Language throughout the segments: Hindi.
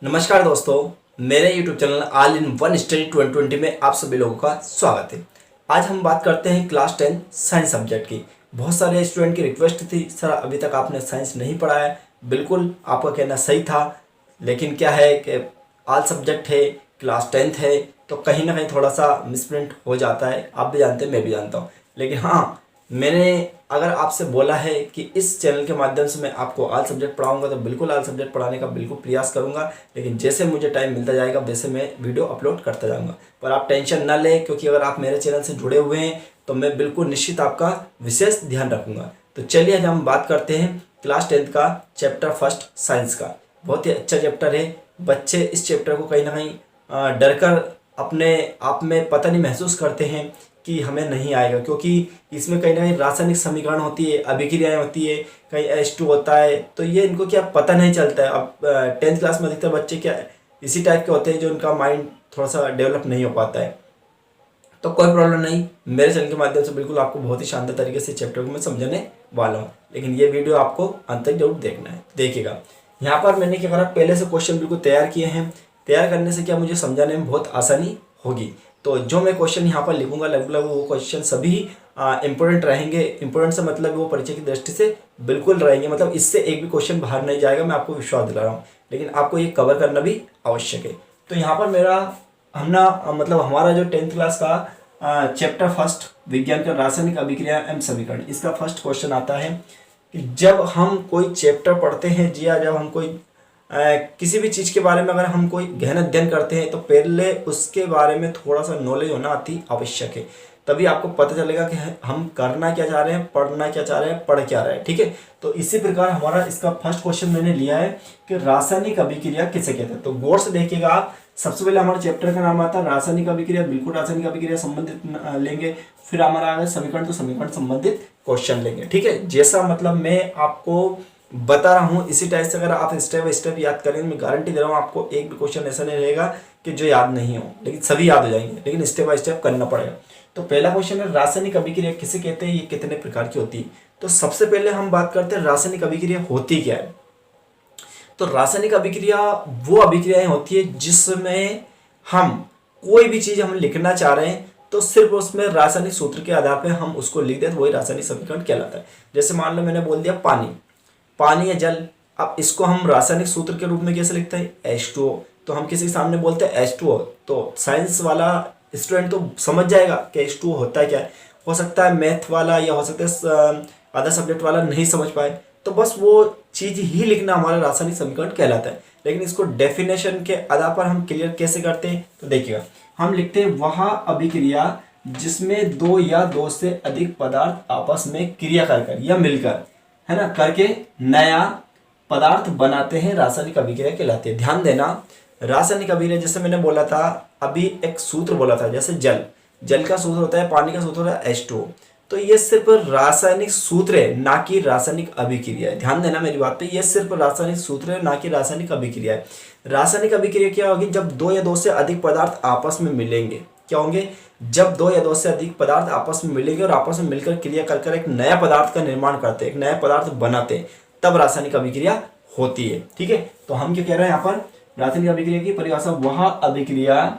नमस्कार दोस्तों, मेरे YouTube channel all in one study 2020 में आप सभी लोगों का स्वागत है। आज हम बात करते हैं क्लास 10 साइंस सब्जेक्ट की। बहुत सारे स्टूडेंट की रिक्वेस्ट थी, सर अभी तक आपने साइंस नहीं पढ़ा है। बिल्कुल आपका कहना सही था, लेकिन क्या है कि ऑल सब्जेक्ट है, क्लास 10th है, तो कहीं ना कहीं थोड़ा सा मिसप्रिंट हो जाता है। आप भी जानते हैं, मैं भी जानता हूँ। लेकिन हाँ, मैंने अगर आपसे बोला है कि इस चैनल के माध्यम से मैं आपको ऑल सब्जेक्ट पढ़ाऊंगा, तो बिल्कुल ऑल सब्जेक्ट पढ़ाने का बिल्कुल प्रयास करूंगा। लेकिन जैसे मुझे टाइम मिलता जाएगा वैसे मैं वीडियो अपलोड करता जाऊंगा। पर आप टेंशन ना लें, क्योंकि अगर आप मेरे चैनल से जुड़े हुए हैं तो मैं बिल्कुल निश्चित आपका विशेष ध्यान रखूंगा। तो चलिए आज हम बात करते हैं क्लास 10th का चैप्टर फर्स्ट साइंस का। बहुत ही अच्छा चैप्टर है। बच्चे इस चैप्टर को कहीं ना कहीं डर कर अपने आप में पता नहीं महसूस करते हैं कि हमें नहीं आएगा, क्योंकि इसमें कहीं ना कहीं रासायनिक समीकरण होती है, अभिक्रियाएं होती है, कहीं H2 होता है, तो ये इनको क्या पता नहीं चलता है। अब 10th क्लास में अधिकतर बच्चे क्या इसी टाइप के होते हैं जो उनका माइंड थोड़ा सा डेवलप नहीं हो पाता है। तो कोई प्रॉब्लम नहीं, मेरे चैनल के माध्यम से बिल्कुल आपको बहुत ही शानदार तरीके से चैप्टर को मैं समझाने वाला हूँ। लेकिन ये वीडियो आपको अंत तक जरूर देखना है, देखिएगा। यहाँ पर मैंने क्या करा, पहले से क्वेश्चन बिल्कुल तैयार किए हैं। तैयार करने से क्या मुझे समझाने में बहुत आसानी होगी। तो जो मैं क्वेश्चन यहाँ पर लिखूंगा लगभग वो क्वेश्चन सभी इंपॉर्टेंट रहेंगे। इंपॉर्टेंट से मतलब वो परीक्षा की दृष्टि से बिल्कुल रहेंगे, मतलब इससे एक भी क्वेश्चन बाहर नहीं जाएगा, मैं आपको विश्वास दिला रहा हूँ। लेकिन आपको ये कवर करना भी आवश्यक है। तो यहाँ पर मतलब हमारा जो 10th क्लास का चैप्टर फर्स्ट विज्ञान का रासायनिक अभिक्रिया एवं समीकरण, इसका फर्स्ट क्वेश्चन आता है कि जब हम कोई चैप्टर पढ़ते हैं जी, या जब हम कोई किसी भी चीज़ के बारे में अगर हम कोई गहन अध्ययन करते हैं तो पहले उसके बारे में थोड़ा सा नॉलेज होना अति आवश्यक है। तभी आपको पता चलेगा कि हम करना क्या चाह रहे हैं, पढ़ना क्या चाह रहे हैं, पढ़ क्या रहे हैं। ठीक है, तो इसी प्रकार हमारा इसका फर्स्ट क्वेश्चन मैंने लिया है कि रासायनिक अभिक्रिया किसे कहते हैं। तो गौर से देखिएगा आप। सबसे पहले हमारे चैप्टर का नाम आता है रासायनिक अभिक्रिया, बिल्कुल रासायनिक अभिक्रिया संबंधित लेंगे। फिर हमारा आगे समीकरण, तो समीकरण संबंधित क्वेश्चन लेंगे। ठीक है, जैसा मतलब मैं आपको बता रहा हूँ इसी टाइप से अगर आप स्टेप बाय स्टेप याद करेंगे, मैं गारंटी दे रहा हूँ आपको एक भी क्वेश्चन ऐसा नहीं रहेगा कि जो याद नहीं हो, लेकिन सभी याद हो जाएंगे। लेकिन स्टेप बाय स्टेप करना पड़ेगा। तो पहला क्वेश्चन है रासायनिक अभिक्रिया किसे कहते हैं, ये कितने प्रकार की होती है। तो सबसे पहले हम बात करते हैं रासायनिक अभिक्रिया होती क्या है। तो रासायनिक अभिक्रिया वो अभिक्रियाएं होती है जिसमें हम कोई भी चीज हम लिखना चाह रहे हैं तो सिर्फ उसमें रासायनिक सूत्र के आधार पर हम उसको लिख दें, तो वही रासायनिक समीकरण कहलाता है। जैसे मान लो मैंने बोल दिया पानी या जल। अब इसको हम रासायनिक सूत्र के रूप में कैसे लिखते हैं, H2O। तो हम किसी के सामने बोलते हैं H2O, तो साइंस वाला स्टूडेंट तो समझ जाएगा कि H2O होता है क्या है। हो सकता है मैथ वाला या हो सकता है अदर सब्जेक्ट वाला नहीं समझ पाए, तो बस वो चीज़ ही लिखना हमारा रासायनिक समीकरण कहलाता है। लेकिन इसको डेफिनेशन के आधार पर हम क्लियर कैसे करते हैं, तो देखिएगा हम लिखते हैं वह अभिक्रिया जिसमें दो या दो से अधिक पदार्थ आपस में क्रिया कर या मिलकर, है ना, करके नया पदार्थ बनाते हैं, रासायनिक अभिक्रिया कहलाती है। ध्यान देना, रासायनिक अभिक्रिया जैसे मैंने बोला था अभी, एक सूत्र बोला था, जैसे जल का सूत्र होता है, पानी का सूत्र होता है H2O। तो ये सिर्फ रासायनिक सूत्र है, ना कि रासायनिक अभिक्रिया है। ध्यान देना मेरी बात पे, ये सिर्फ रासायनिक सूत्र है, ना कि रासायनिक अभिक्रिया है। रासायनिक अभिक्रिया क्या होगी, जब दो या दो से अधिक पदार्थ आपस में मिलेंगे। क्या होंगे, जब दो या दो से अधिक पदार्थ आपस में मिलेंगे और आपस में मिलकर क्रिया कर एक नया पदार्थ का निर्माण करते हैं, एक नया पदार्थ बनाते हैं, तब रासायनिक अभिक्रिया होती है। ठीक है, तो हम क्या कह रहे हैं यहाँ पर, रासायनिक अभिक्रिया की परिभाषा वह अभिक्रिया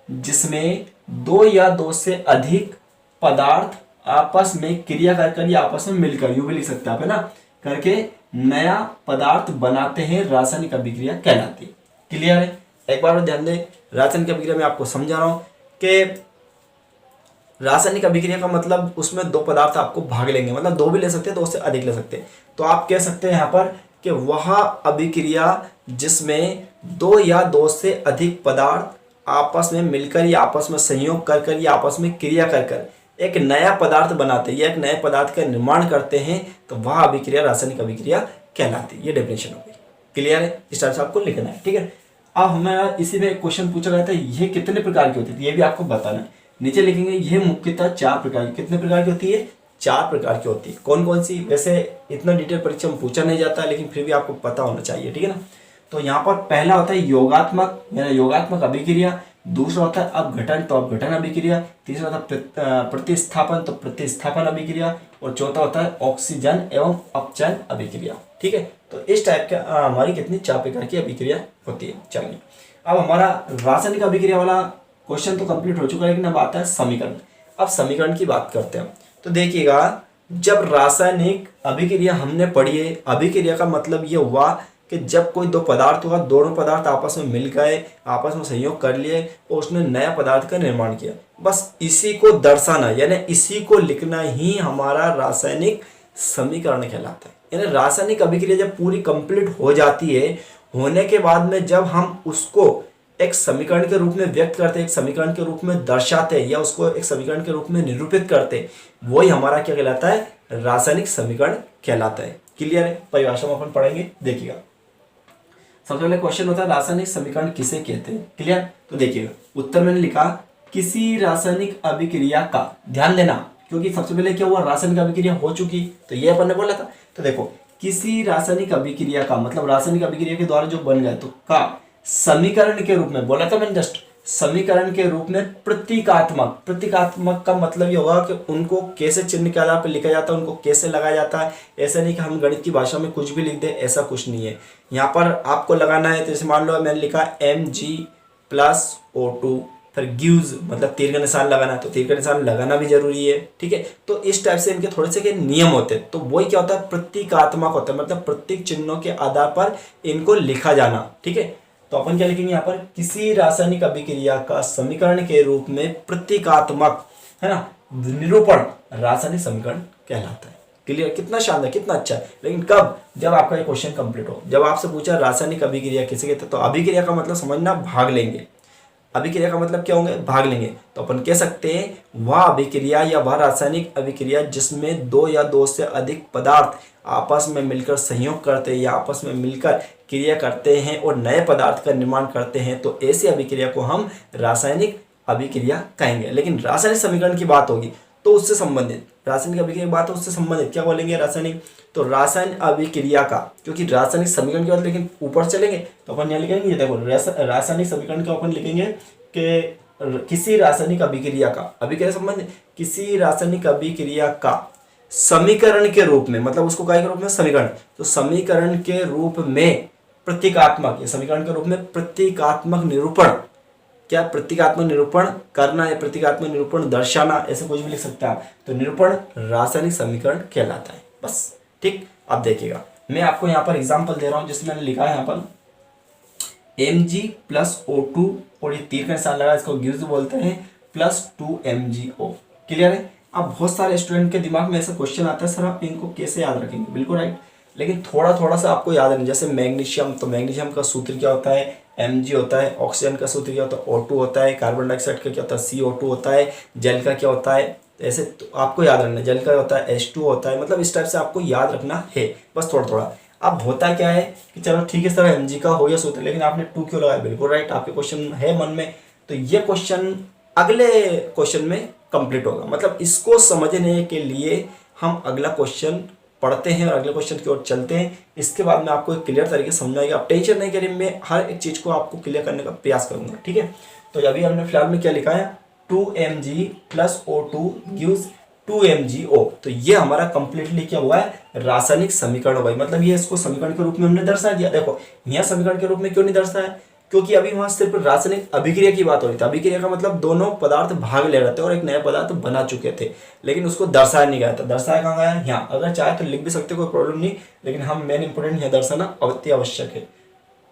जिसमें दो या दो से अधिक पदार्थ आपस में क्रिया कर या आपस में मिलकर, यूं भी लिख सकते हैं आप, है ना, करके नया पदार्थ बनाते हैं, रासायनिक अभिक्रिया कहलाती है। क्लियर है, एक बार ध्यान दें। रासायनिक अभिक्रिया में आपको समझा रहा हूं कि रासायनिक अभिक्रिया का मतलब उसमें दो पदार्थ आपको भाग लेंगे, मतलब दो भी ले सकते हैं, दो से अधिक ले सकते हैं। तो आप कह सकते हैं यहाँ पर कि वह अभिक्रिया जिसमें दो या दो से अधिक पदार्थ आपस में मिलकर या आपस में संयोग कर या आपस में क्रिया कर एक नया पदार्थ बनाते हैं या एक नए पदार्थ का निर्माण करते हैं, तो वह अभिक्रिया रासायनिक अभिक्रिया कहलाती है। ये डेफिनेशन हो गई। क्लियर है, इस टाइप से आपको लिखना है। ठीक है, अब हमें इसी में एक क्वेश्चन पूछा गया था, ये कितने प्रकार की होती है, ये भी आपको बताना है। नीचे लिखेंगे ये मुख्यतः 4 प्रकार की। कितने प्रकार की होती है, 4 प्रकार की होती है। कौन कौन सी, वैसे इतना डिटेल परीक्षा में पूछा नहीं जाता, लेकिन फिर भी आपको पता होना चाहिए। ठीक है ना, तो यहाँ पर पहला होता है योगात्मक, यानी योगात्मक अभिक्रिया। दूसरा होता है अपघटन, तो अपघटन अभिक्रिया। तीसरा होता है प्रतिस्थापन, तो प्रतिस्थापन अभिक्रिया। और चौथा होता है ऑक्सीजन एवं अपचयन अभिक्रिया। ठीक है, तो इस टाइप के हमारी कितनी 4 प्रकार की अभिक्रिया होती है। चलिए, अब हमारा रासायनिक अभिक्रिया वाला क्वेश्चन तो कंप्लीट हो चुका है, लेकिन अब आता है समीकरण। अब समीकरण की बात करते हैं। तो देखिएगा, जब रासायनिक अभिक्रिया हमने पढ़ी है, अभिक्रिया का मतलब ये हुआ कि जब कोई दो पदार्थ हुआ, दोनों पदार्थ आपस में मिल गए, आपस में संयोग कर लिए और उसने नया पदार्थ का निर्माण किया, बस इसी को दर्शाना यानी इसी को लिखना ही हमारा रासायनिक समीकरण कहलाता है। यानी रासायनिक अभिक्रिया जब पूरी कंप्लीट हो जाती है, होने के बाद में जब हम उसको एक समीकरण के रूप में व्यक्त करते हैं, एक समीकरण के रूप में दर्शाते हैं या उसको एक समीकरण के रूप में निरूपित करते हैं, वही हमारा क्या कहलाता है, रासायनिक समीकरण कहलाता है। क्लियर है? परिभाषा में अपन पढ़ेंगे, देखिएगा। सबसे पहले क्वेश्चन होता है रासायनिक समीकरण किसे कहते हैं। क्लियर? तो देखिएगा, उत्तर मैंने लिखा किसी रासायनिक अभिक्रिया का, ध्यान देना क्योंकि सबसे पहले क्या हुआ, रासायनिक अभिक्रिया हो चुकी, तो ये अपन ने बोला था। तो देखो, किसी रासायनिक अभिक्रिया का मतलब रासायनिक अभिक्रिया के द्वारा जो बन गया, तो का समीकरण के रूप में बोला था मैंने जस्ट, समीकरण के रूप में प्रतीकात्मक। प्रतीकात्मक का मतलब ये होगा कि उनको कैसे चिन्ह के आधार पर लिखा जाता है, उनको कैसे लगाया जाता है। ऐसा नहीं कि हम गणित की भाषा में कुछ भी लिख दें, ऐसा कुछ नहीं है। यहाँ पर आपको लगाना है, तो जैसे मान लो मैंने लिखा Mg+O2, फिर गिव्स मतलब तीर का निशान लगाना है, तो तीर का निशान लगाना भी जरूरी है। ठीक है, तो इस टाइप से इनके थोड़े से के नियम होते हैं। तो वही क्या होता है, प्रतीकात्मक होता है, मतलब प्रतीक चिन्हों के आधार पर इनको लिखा जाना। ठीक है, तो अपन क्या लिखेंगे यहाँ पर, किसी रासायनिक अभिक्रिया का समीकरण के रूप में प्रतीकात्मक, है ना, निरूपण रासायनिक समीकरण कहलाता है। क्लियर? कितना शानदार, कितना अच्छा है। लेकिन कब, जब आपका ये क्वेश्चन कंप्लीट हो, जब आपसे पूछा रासायनिक अभिक्रिया किसे कहते हैं, तो अभिक्रिया का मतलब समझना भाग लेंगे। अभिक्रिया का मतलब क्या होंगे, भाग लेंगे। तो अपन कह सकते हैं वह अभिक्रिया या वह रासायनिक अभिक्रिया जिसमें दो या दो से अधिक पदार्थ आपस में मिलकर संयोग करते हैं या आपस में मिलकर क्रिया करते हैं और नए पदार्थ का निर्माण करते हैं, तो ऐसी अभिक्रिया को हम रासायनिक अभिक्रिया कहेंगे। लेकिन रासायनिक समीकरण की बात होगी तो उससे संबंधित, रासायनिक अभिक्रिया की बात है उससे संबंधित क्या बोलेंगे, रासायनिक। तो रासायनिक अभिक्रिया का, क्योंकि रासायनिक समीकरण की बात, लेकिन ऊपर चलेंगे तो अपन यहाँ लिखेंगे, देखो रासायनिक समीकरण का अपन लिखेंगे कि किसी रासायनिक अभिक्रिया का, अभिक्रिया संबंधित किसी रासायनिक अभिक्रिया का समीकरण के रूप में, मतलब उसको काय के रूप में, समीकरण, तो समीकरण के रूप में प्रतीकात्मक, ये समीकरण के रूप में प्रतीकात्मक निरूपण, क्या प्रतीकात्मक निरूपण करना है, प्रतीकात्मक निरूपण दर्शाना, ऐसे कुछ भी लिख सकते हैं आप। तो निरूपण रासायनिक समीकरण कहलाता है, बस। ठीक, अब देखिएगा, मैं आपको यहाँ पर एग्जांपल दे रहा हूँ, जिसमें मैंने लिखा है यहाँ पर Mg+O2 और ये तीर का निशान लगा, इसको गिव्स बोलते हैं, +2MgO। क्लियर है? अब बहुत सारे स्टूडेंट के दिमाग में ऐसा क्वेश्चन आता है, सर आप इनको कैसे याद रखेंगे, बिल्कुल राइट, लेकिन थोड़ा थोड़ा सा आपको याद रखना। जैसे मैग्नीशियम, तो मैग्नीशियम का सूत्र क्या होता है, Mg होता है। ऑक्सीजन का सूत्र क्या होता है, O2 होता है। कार्बन डाइऑक्साइड का क्या होता है, CO2 होता है। जल का क्या होता है, ऐसे तो आपको याद रखना, जल का होता है H2 होता है, मतलब इस टाइप से आपको याद रखना है, बस थोड़ा थोड़ा। अब होता क्या है कि चलो ठीक है सर Mg का हो गया सूत्र, लेकिन आपने 2 क्यों लगाया, बिल्कुल राइट, आपके क्वेश्चन है मन में, तो ये क्वेश्चन अगले क्वेश्चन में कंप्लीट होगा। मतलब इसको समझने के लिए हम अगला क्वेश्चन पढ़ते हैं और अगले क्वेश्चन की ओर चलते हैं। इसके बाद में आपको एक क्लियर तरीके से समझ आएगा। आप टेंशन नहीं करिए, मैं हर एक चीज़ को आपको क्लियर करने का प्रयास करूंगा। ठीक है, तो अभी हमने फिलहाल में क्या लिखा है, 2Mg+O2 गिव्स 2MgO। तो ये हमारा कंप्लीटली क्या हुआ है, रासायनिक समीकरण हो गई। मतलब ये इसको समीकरण के रूप में हमने दर्शा दिया। देखो यहाँ समीकरण के रूप में क्यों नहीं दर्शाया, क्योंकि अभी वहां सिर्फ रासायनिक अभिक्रिया की बात हो रही थी। अभिक्रिया का मतलब दोनों पदार्थ भाग ले रहे थे और एक नया पदार्थ बना चुके थे, लेकिन उसको दर्शाया नहीं गया था। दर्शाया कहाँ गया, यहाँ। अगर चाहे तो लिख भी सकते, कोई प्रॉब्लम नहीं, लेकिन हम मेन इंपोर्टेंट यहाँ दर्शाना अति आवश्यक है।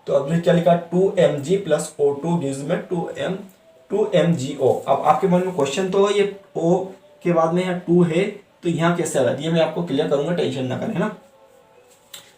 तो अभी क्या लिखा, 2Mg+O2 गिव्स में 2MgO। अब आपके मन में क्वेश्चन तो ये O के बाद में यहाँ 2 है, तो यहाँ कैसे आएगा, ये मैं आपको क्लियर करूंगा, टेंशन ना करें, है ना।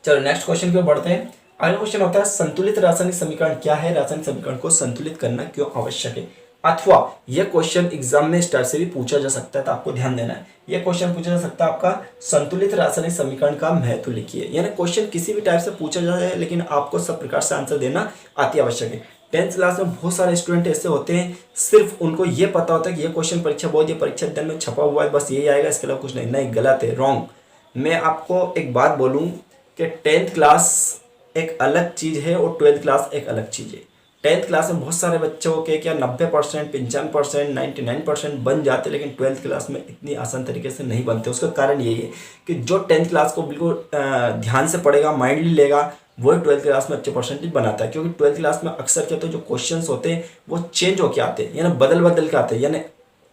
चलो नेक्स्ट क्वेश्चन की ओर बढ़ते हैं। अगला क्वेश्चन होता है संतुलित रासायनिक समीकरण क्या है, रासायनिक समीकरण को संतुलित करना क्यों आवश्यक है। अथवा यह क्वेश्चन एग्जाम में इस टाइप से भी पूछा जा सकता है, तो आपको ध्यान देना है। यह क्वेश्चन पूछा जा सकता है आपका, संतुलित रासायनिक समीकरण का महत्व लिखिए। यानी क्वेश्चन किसी भी टाइप से पूछा जाए, लेकिन आपको सब प्रकार से आंसर देना अति आवश्यक है। 10th क्लास में बहुत सारे स्टूडेंट ऐसे होते हैं, सिर्फ उनको ये पता होता है कि ये क्वेश्चन परीक्षा बोर्ड या परीक्षा दिन में छपा हुआ है, बस यही आएगा, इसके अलावा कुछ नहीं। नहीं, गलत है, रॉन्ग। मैं आपको एक बात बोलूँ कि 10th क्लास एक अलग चीज़ है और 12th क्लास एक अलग चीज़ है। 10th क्लास में बहुत सारे बच्चों के क्या 90%, 95%, 99% बन जाते, लेकिन 12th क्लास में इतनी आसान तरीके से नहीं बनते। उसका कारण यही है कि जो 10th क्लास को बिल्कुल ध्यान से पढ़ेगा, माइंडली लेगा, वही 12th क्लास में अच्छे परसेंटेज बनाता है। क्योंकि 12th क्लास में अक्सर क्या होता है, जो क्वेश्चंस होते हैं वो चेंज होके आते हैं, यानी बदल बदल के आते हैं। यानी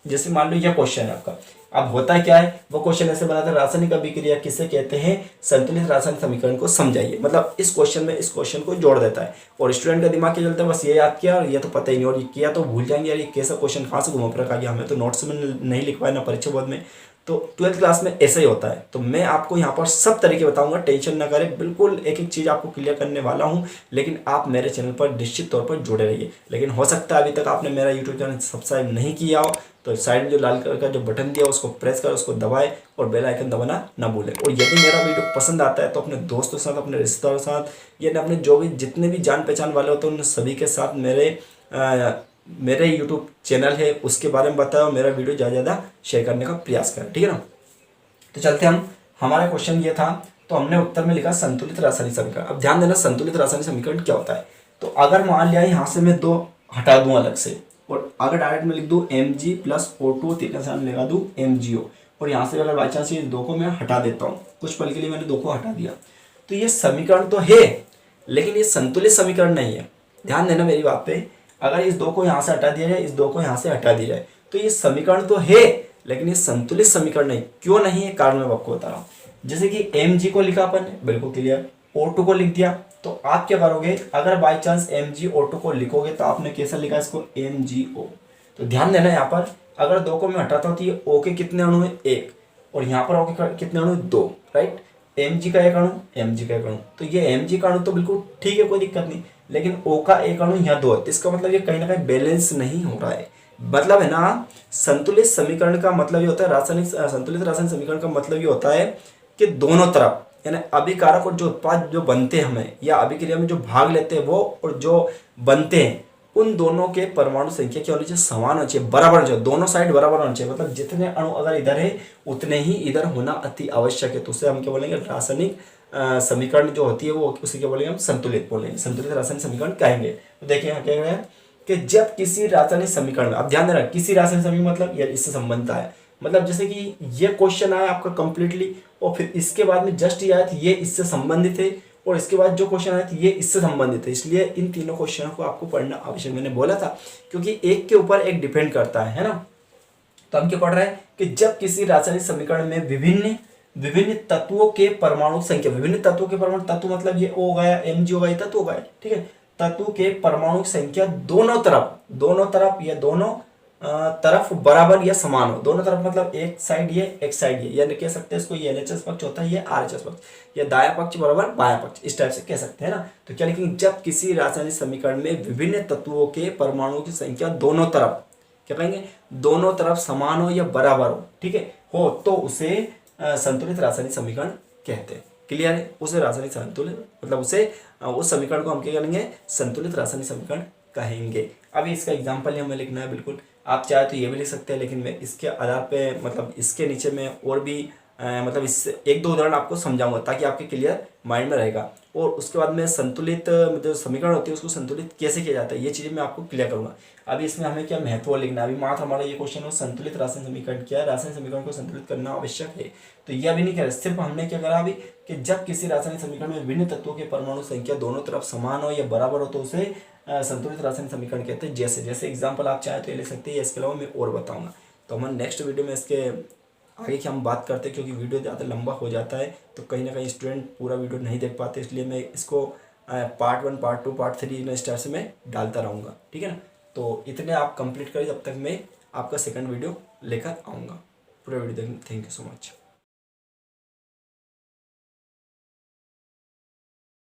जैसे मान लो यह क्वेश्चन है आपका, अब होता क्या है, वो क्वेश्चन ऐसे बनाता है, रासायनिक अभिक्रिया किसे कहते हैं, संतुलित रासायनिक समीकरण को समझाइए। मतलब इस क्वेश्चन में इस क्वेश्चन को जोड़ देता है, और स्टूडेंट का दिमाग क्या चलता है, बस ये याद किया और ये तो पता ही नहीं, और ये किया तो भूल जाएंगे, यार ये कैसा क्वेश्चन कहाँ से घुमा फिरा आ गया, हमें तो नोट्स में नहीं लिखवाया ना परीक्षा बोर्ड में। तो 12th क्लास में ऐसा ही होता है। तो मैं आपको यहाँ पर सब तरीके बताऊंगा, टेंशन ना करें, बिल्कुल एक एक चीज़ आपको क्लियर करने वाला हूँ। लेकिन आप मेरे चैनल पर निश्चित तौर पर जुड़े रहिए। लेकिन हो सकता है अभी तक आपने मेरा यूट्यूब चैनल सब्सक्राइब नहीं किया हो, तो साइड में जो लाल कलर का जो बटन दिया उसको प्रेस कर, उसको दबाए और बेल आइकन दबाना ना भूलें। और यदि मेरा वीडियो पसंद आता है तो अपने दोस्तों के साथ, अपने रिश्तेदारों के साथ, यानी अपने जो भी जितने भी जान पहचान वाले होते हैं उन सभी के साथ मेरे यूट्यूब चैनल है उसके बारे में बताओ, मेरा वीडियो ज़्यादा से ज़्यादा शेयर करने का प्रयास करें, ठीक है ना। तो चलते हम, हमारा क्वेश्चन ये था, तो हमने उत्तर में लिखा संतुलित रासायनिक समीकरण। अब ध्यान देना, संतुलित रासायनिक समीकरण क्या होता है। तो अगर मान लिया यहाँ से मैं 2 हटा दूं अलग से, और अगर डायरेक्ट में लिख दूं Mg प्लस O2, तीसरे साथ लगा दूं MgO, और यहाँ से अगर बाई चांस ये 2 को मैं हटा देता हूँ, कुछ पल के लिए मैंने 2 को हटा दिया, तो ये समीकरण तो है लेकिन ये संतुलित समीकरण नहीं है। ध्यान देना मेरी बात पे, अगर इस 2 को यहाँ से हटा दिया जाए, इस 2 को यहाँ से हटा दिया जाए, तो ये समीकरण तो है लेकिन ये संतुलित समीकरण नहीं। क्यों नहीं है, कारण मैं आपको बता रहा हूँ। जैसे कि Mg को लिखा अपन ने, बिल्कुल क्लियर, O2 को लिख दिया, तो आप क्या करोगे, अगर बाई चांस MgO2 को लिखोगे तो आपने कैसा लिखा इसको, MgO। तो ध्यान देना यहाँ पर, अगर 2 को मैं हटाता हूँ तो ये O के कितने अणु है, 1, और यहाँ पर O के कितने अणु है, 2, राइट। Mg का एक अणु, Mg का एक अणु, तो ये Mg का अणु तो बिल्कुल ठीक है, कोई दिक्कत नहीं, लेकिन O का एक अणु यहाँ 2 है, तो इसका मतलब ये कहीं ना कहीं बैलेंस नहीं हो रहा है। मतलब है ना, संतुलित समीकरण का मतलब ये होता है, संतुलित रासायनिक समीकरण का मतलब ये होता है कि दोनों तरफ, यानी अभिकारक और जो उत्पाद जो बनते हैं हमें, या अभिक्रिया में जो भाग लेते हैं वो और जो बनते हैं, उन दोनों के परमाणु संख्या क्या होनी चाहिए, समान होनी चाहिए, बराबर होनी चाहिए, दोनों साइड बराबर होनी चाहिए। मतलब जितने अणु अगर इधर है उतने ही इधर होना अति आवश्यक है। तो उससे हम क्या बोलेंगे, रासायनिक समीकरण जो होती है वो उसे क्या बोलेंगे, हम संतुलित बोलेंगे, संतुलित रासायनिक समीकरण कहेंगे। तो देखिए यहाँ क्या कह रहे हैं कि जब किसी रासायनिक समीकरण में, अब ध्यान देना, किसी रासायनिक समीकरण मतलब ये इससे संबंध है, मतलब जैसे कि ये क्वेश्चन आया आपका कंप्लीटली, और फिर इसके बाद में जस्ट ये आया था ये इससे संबंधित है, और इसके बाद जो क्वेश्चन आया था ये इससे संबंधित है। इसलिए इन तीनों क्वेश्चनों को आपको पढ़ना आवश्यक, मैंने बोला था, क्योंकि एक के ऊपर एक डिपेंड करता है ना। तो हम क्या पढ़ रहे हैं कि जब किसी रासायनिक समीकरण में विभिन्न तत्वों के परमाणु संख्या, विभिन्न तत्वों के परमाणु, तत्व मतलब ये O हो गया, Mg हो गया, ये तत्व हो गया, ठीक है, तत्व के परमाणु संख्या दोनों तरफ या दोनों तरफ बराबर या समान हो। दोनों तरफ मतलब एक साइड ये, एक साइड ये, यानी कह सकते हैं इसको, ये LHS पक्ष होता है, ये RHS पक्ष, ये दायां पक्ष बराबर बायां पक्ष, इस टाइप से कह सकते हैं ना। तो क्या लिखेंगे, जब किसी रासायनिक समीकरण में विभिन्न तत्वों के परमाणुओं की संख्या दोनों तरफ, क्या कहेंगे, दोनों तरफ समान हो या बराबर हो, ठीक है, हो, तो उसे संतुलित रासायनिक समीकरण कहते हैं। क्लियर है, उसे रासायनिक संतुलित मतलब उसे उस समीकरण को हम क्या करेंगे, संतुलित रासायनिक समीकरण कहेंगे। अभी इसका एग्जांपल हमें लिखना है, बिल्कुल आप चाहे तो ये भी लिख सकते हैं, लेकिन मैं इसके आधार पे मतलब इसके नीचे में और भी मतलब इस 1-2 उदाहरण आपको समझाऊंगा ताकि आपके क्लियर माइंड में रहेगा। और उसके बाद में संतुलित जो समीकरण होती है उसको संतुलित कैसे किया जाता है ये चीज़ें मैं आपको क्लियर करूंगा। अभी इसमें हमें क्या महत्व लिखना है, अभी मात्र हमारा ये क्वेश्चन है संतुलित रासायनिक समीकरण क्या है, रासायनिक समीकरण को संतुलित करना आवश्यक है। तो ये अभी नहीं कह रहे, सिर्फ हमने क्या करा अभी कि जब किसी रासायनिक समीकरण में विभिन्न तत्वों के परमाणु संख्या दोनों तरफ समान हो या बराबर हो तो उसे संतुलित रासायनिक समीकरण कहते हैं। जैसे जैसे एग्जाम्पल आप चाहे तो ये ले सकते हैं, इसके अलावा मैं और बताऊंगा। तो हम नेक्स्ट वीडियो में इसके आगे की हम बात करते हैं, क्योंकि वीडियो ज़्यादा लंबा हो जाता है तो कहीं ना कहीं स्टूडेंट पूरा वीडियो नहीं देख पाते, इसलिए मैं इसको पार्ट 1, पार्ट 2, पार्ट 3 इस टाइप से मैं डालता रहूँगा, ठीक है ना। तो इतने आप कंप्लीट करें, जब तक मैं आपका सेकंड वीडियो लेकर आऊँगा। पूरा वीडियो देखने थैंक यू सो मच।